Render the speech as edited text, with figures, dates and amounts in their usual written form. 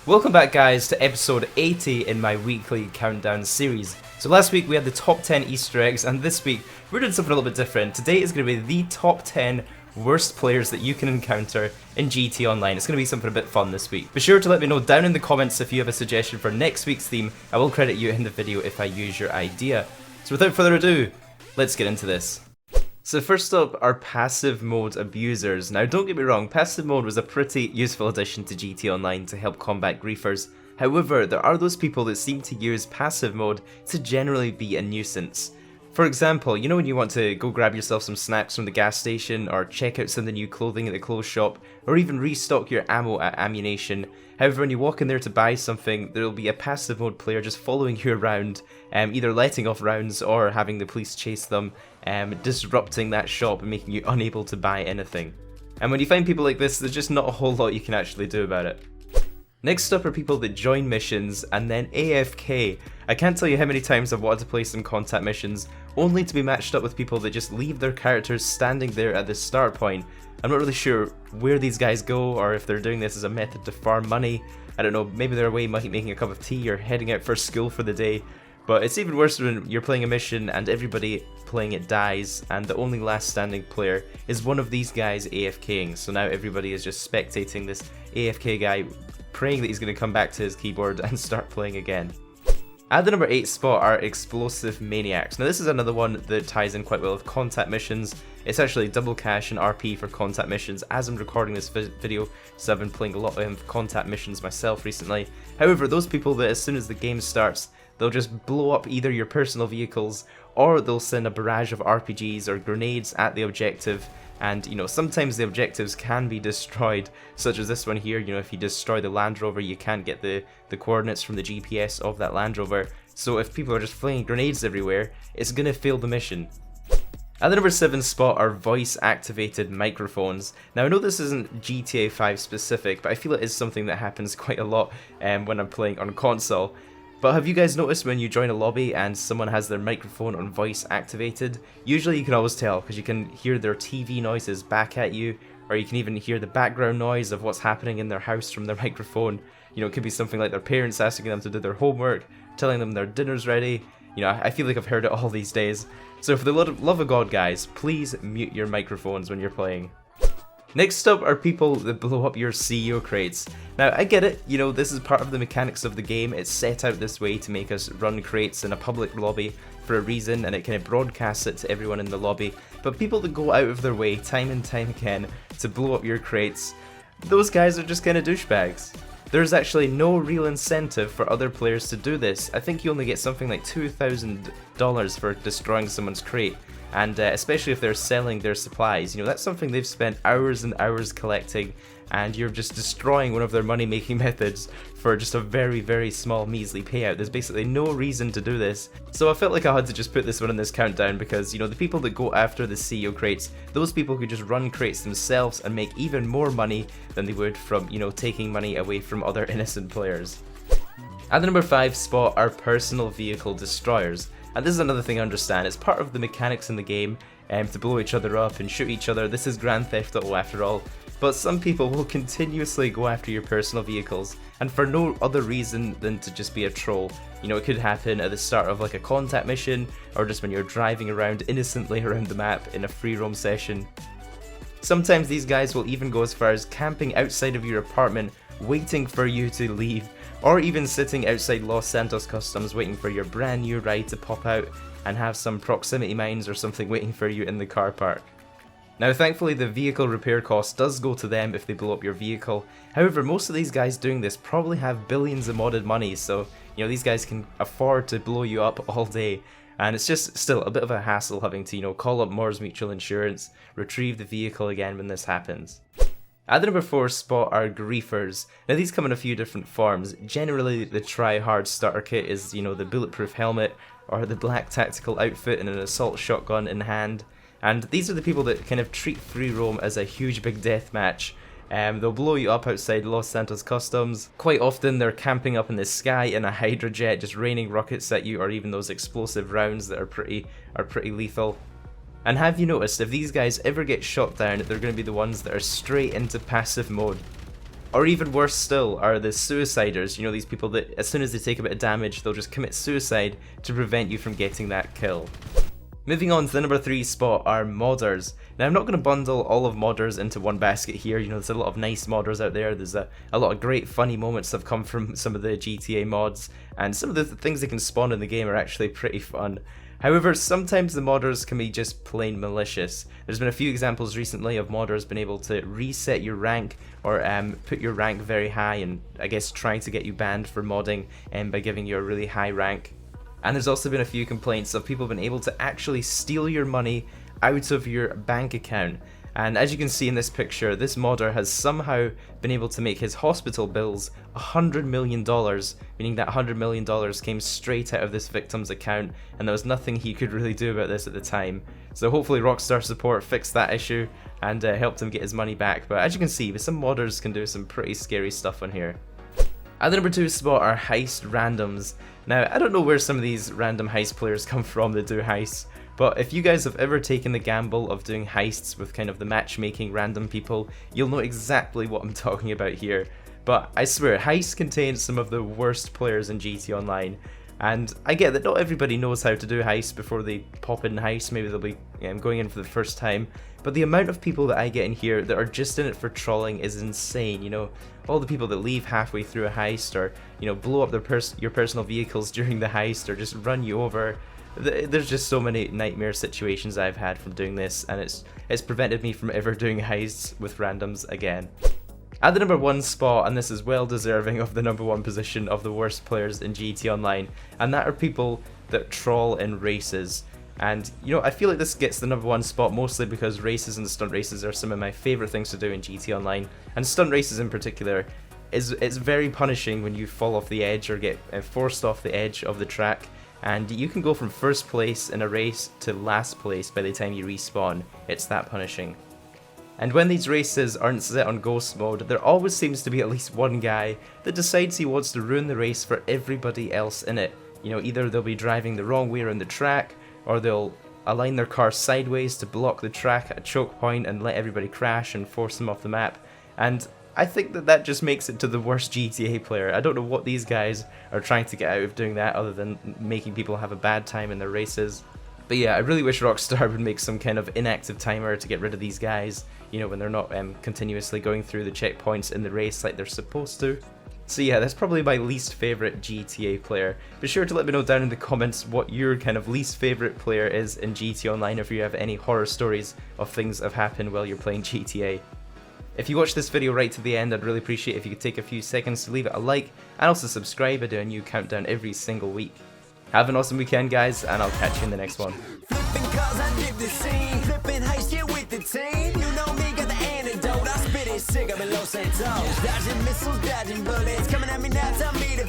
Welcome back guys to episode 80 in my weekly countdown series. So last week we had the top 10 Easter eggs, and this week we're doing something a little bit different. Today is going to be the top 10 worst players that you can encounter in GT Online. It's going to be something a bit fun this week. Be sure to let me know down in the comments if you have a suggestion for next week's theme. I will credit you in the video if I use your idea. So without further ado, let's get into this. So first up are passive mode abusers. Now don't get me wrong, passive mode was a pretty useful addition to GT Online to help combat griefers. However, there are those people that seem to use passive mode to generally be a nuisance. For example, you know when you want to go grab yourself some snacks from the gas station, or check out some of the new clothing at the clothes shop, or even restock your ammo at Ammunition. However, when you walk in there to buy something, there will be a passive mode player just following you around, either letting off rounds or having the police chase them, disrupting that shop and making you unable to buy anything. And when you find people like this, there's just not a whole lot you can actually do about it. Next up are people that join missions and then AFK. I can't tell you how many times I've wanted to play some contact missions, only to be matched up with people that just leave their characters standing there at the start point. I'm not really sure where these guys go, or if they're doing this as a method to farm money. I don't know, maybe they're away making a cup of tea or heading out for school for the day. But it's even worse when you're playing a mission and everybody playing it dies, and the only last standing player is one of these guys AFKing. So now everybody is just spectating this AFK guy, praying that he's going to come back to his keyboard and start playing again. At the number 8 spot are explosive maniacs. Now this is another one that ties in quite well with contact missions. It's actually double cash and RP for contact missions as I'm recording this video, so I've been playing a lot of contact missions myself recently. However, those people that as soon as the game starts, they'll just blow up either your personal vehicles, or they'll send a barrage of RPGs or grenades at the objective. And you know, sometimes the objectives can be destroyed, such as this one here. You know, if you destroy the Land Rover, you can't get the coordinates from the GPS of that Land Rover. So if people are just flinging grenades everywhere, it's gonna fail the mission. At the number 7 spot are voice activated microphones. Now I know this isn't GTA 5 specific, but I feel it is something that happens quite a lot when I'm playing on console. But have you guys noticed when you join a lobby and someone has their microphone on voice activated? Usually you can always tell because you can hear their TV noises back at you, or you can even hear the background noise of what's happening in their house from their microphone. You know, it could be something like their parents asking them to do their homework, telling them their dinner's ready. You know, I feel like I've heard it all these days. So for the love of God guys, please mute your microphones when you're playing. Next up are people that blow up your CEO crates. Now I get it, you know, this is part of the mechanics of the game. It's set out this way to make us run crates in a public lobby for a reason, and it kind of broadcasts it to everyone in the lobby. But people that go out of their way time and time again to blow up your crates, those guys are just kind of douchebags. There's actually no real incentive for other players to do this. I think you only get something like $2,000 for destroying someone's crate. And especially if they're selling their supplies, you know, that's something they've spent hours and hours collecting, and you're just destroying one of their money-making methods for just a very, very small, measly payout. There's basically no reason to do this. So I felt like I had to just put this one in this countdown because, you know, the people that go after the CEO crates, those people could just run crates themselves and make even more money than they would from, you know, taking money away from other innocent players. At the number 5 spot are personal vehicle destroyers. And this is another thing I understand, it's part of the mechanics in the game to blow each other up and shoot each other. This is Grand Theft Auto after all. But some people will continuously go after your personal vehicles, and for no other reason than to just be a troll. You know, it could happen at the start of like a contact mission, or just when you're driving around innocently around the map in a free roam session. Sometimes these guys will even go as far as camping outside of your apartment, waiting for you to leave, or even sitting outside Los Santos Customs waiting for your brand new ride to pop out and have some proximity mines or something waiting for you in the car park. Now thankfully the vehicle repair cost does go to them if they blow up your vehicle. However, most of these guys doing this probably have billions of modded money, so you know, these guys can afford to blow you up all day. And it's just still a bit of a hassle having to, you know, call up Mors Mutual Insurance, retrieve the vehicle again when this happens. At the number 4 spot are griefers. Now these come in a few different forms. Generally the try-hard starter kit is, you know, the bulletproof helmet or the black tactical outfit and an assault shotgun in hand. And these are the people that kind of treat free roam as a huge big death match. They'll blow you up outside Los Santos Customs. Quite often they're camping up in the sky in a Hydra jet, just raining rockets at you, or even those explosive rounds that are pretty lethal. And have you noticed, if these guys ever get shot down, they're going to be the ones that are straight into passive mode. Or even worse still are the suiciders, you know, these people that as soon as they take a bit of damage, they'll just commit suicide to prevent you from getting that kill. Moving on to the number 3 spot are modders. Now I'm not going to bundle all of modders into one basket here, you know, there's a lot of nice modders out there, there's a lot of great funny moments that have come from some of the GTA mods, and some of the things they can spawn in the game are actually pretty fun. However, sometimes the modders can be just plain malicious. There's been a few examples recently of modders being able to reset your rank or put your rank very high and I guess trying to get you banned for modding by giving you a really high rank. And there's also been a few complaints of people being able to actually steal your money out of your bank account. And as you can see in this picture, this modder has somehow been able to make his hospital bills $100 million, meaning that $100 million came straight out of this victim's account, and there was nothing he could really do about this at the time. So hopefully Rockstar support fixed that issue and helped him get his money back. But as you can see, some modders can do some pretty scary stuff on here. At the number 2 spot are heist randoms. Now, I don't know where some of these random heist players come from that do heists, but if you guys have ever taken the gamble of doing heists with kind of the matchmaking random people, you'll know exactly what I'm talking about here. But I swear, heists contain some of the worst players in GT Online. And I get that not everybody knows how to do heists before they pop in heists, maybe they'll be going in for the first time, but the amount of people that I get in here that are just in it for trolling is insane, you know, all the people that leave halfway through a heist or, you know, blow up your personal vehicles during the heist or just run you over. There's just so many nightmare situations I've had from doing this, and it's prevented me from ever doing heists with randoms again. At the number 1 spot, and this is well deserving of the number 1 position of the worst players in GT Online, and that are people that troll in races. And you know, I feel like this gets the number 1 spot mostly because races and stunt races are some of my favourite things to do in GT Online, and stunt races in particular it's very punishing when you fall off the edge or get forced off the edge of the track, and you can go from first place in a race to last place by the time you respawn. It's that punishing. And when these races aren't set on ghost mode, there always seems to be at least one guy that decides he wants to ruin the race for everybody else in it. You know, either they'll be driving the wrong way around the track, or they'll align their car sideways to block the track at a choke point and let everybody crash and force them off the map. And I think that just makes it to the worst GTA player. I don't know what these guys are trying to get out of doing that other than making people have a bad time in their races. But yeah, I really wish Rockstar would make some kind of inactive timer to get rid of these guys, you know, when they're not continuously going through the checkpoints in the race like they're supposed to. So yeah, that's probably my least favourite GTA player. Be sure to let me know down in the comments what your kind of least favourite player is in GTA Online, if you have any horror stories of things that have happened while you're playing GTA. If you watched this video right to the end, I'd really appreciate if you could take a few seconds to leave it a like, and also subscribe. I do a new countdown every single week. Have an awesome weekend, guys, and I'll catch you in the next one. Flipping cars, I did the scene. Flipping heist, yeah, with the team. You know me, got the antidote. I spit it sick up in Los Santos. Dodging missiles, dodging bullets. Coming at me now, tell me to